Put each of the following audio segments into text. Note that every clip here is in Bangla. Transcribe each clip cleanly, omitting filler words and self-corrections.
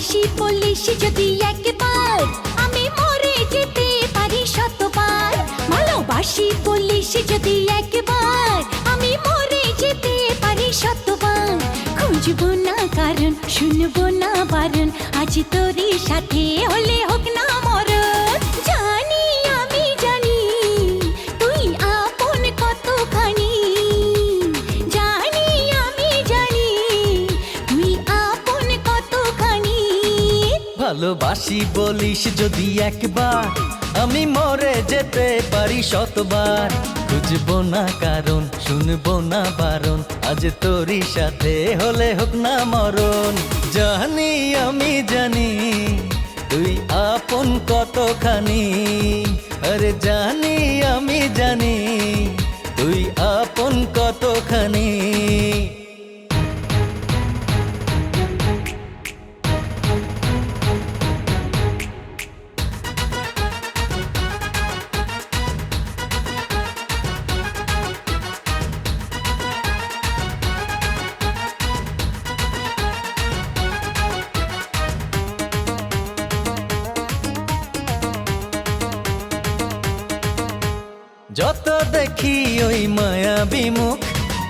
ভালোবাসি বলিস যদি একবার, আমি মরে যেতে পারি শতবার। ভালোবাসি বলিস যদি একবার, আমি মরে যেতে পারি শতবার। খুঁজবো না কারণ, শুনবো না বারণ, আজ তোরই সাথে হলে হোক না মরণ। জানি আমি জানি তুই আপন কতখানি, জানি আমি জানি তুই আপন কতখানি। ভালোবাসি বলিস যদি একবার, আমি মরে যেতে পারি শতবার। খুঁজবো না কারণ, শুনবো না বারণ, আজ তোরই সাথে হলে হোক না মরণ। জানি আমি জানি তুই আপন কতখানি, আরে জানি আমি জানি তুই আপন কতখানি। যত দেখি ওই মায়াবী মুখ,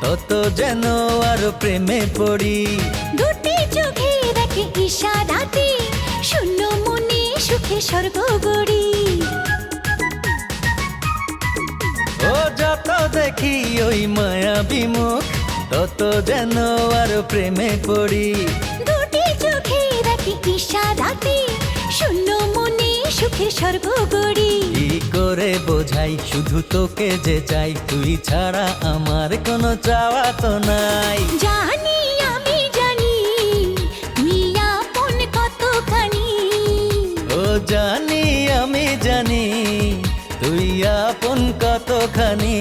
তত যেন আরো প্রেমে পড়ি। দুটি চোখে রাখে ইশারাতে, শূন্য মনে সুখে স্বর্গ গড়ি। ও যত দেখি ওই মায়াবী মুখ, তত যেন আরো প্রেমে পড়ি। দুটি চোখে রাখে ইশারাতে, শূন্য মনে সুখে স্বর্গ গড়ি। কি করে বোঝাই শুধু তোকে যে চাই, তুই ছাড়া আমার কোনো চাওয়া তো নাই। জানি আমি জানি তুই আপন কতখানি, ও জানি আমি জানি তুই আপন কতখানি।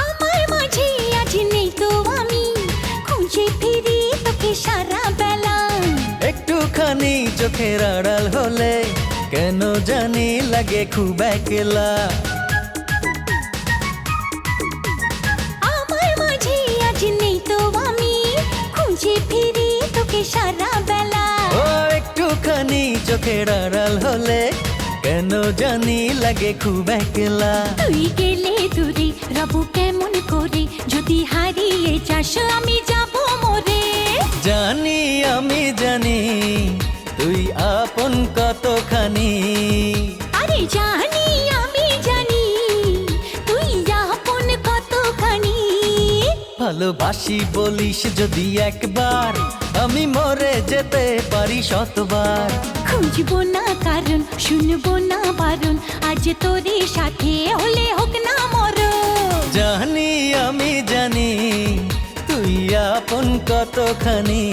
আমার মাঝে আজ নেই তো আমি, খুঁজে ফিরি তোকে সারা বেলা। একটুখানি চোখের আড়াল হলে কেন জানি লাগে খুব একলা। আমার মাঝে আজ নেই তো আমি, খুঁজে ফিরি তোকে সারা বেলা। ও একটুখানি চোখের আড়াল হলে কেন জানি লাগে খুব একলা। তুই গেলে দূরে রব কেমন করে, যদি হারিয়ে যাস আমি যাব মরে। জানি আমি জানি তুই আপন কতখানি, আরে জানি আমি জানি তুই আপন কতখানি। ভালোবাসি বলিস যদি একবার, আমি মরে যেতে পারি শতবার। খুঁজবো না কারণ, শুনবো না বারণ, আজ তোরই সাথে হলে হোক না মরণ। জানি আমি জানি তুই আপন কতখানি।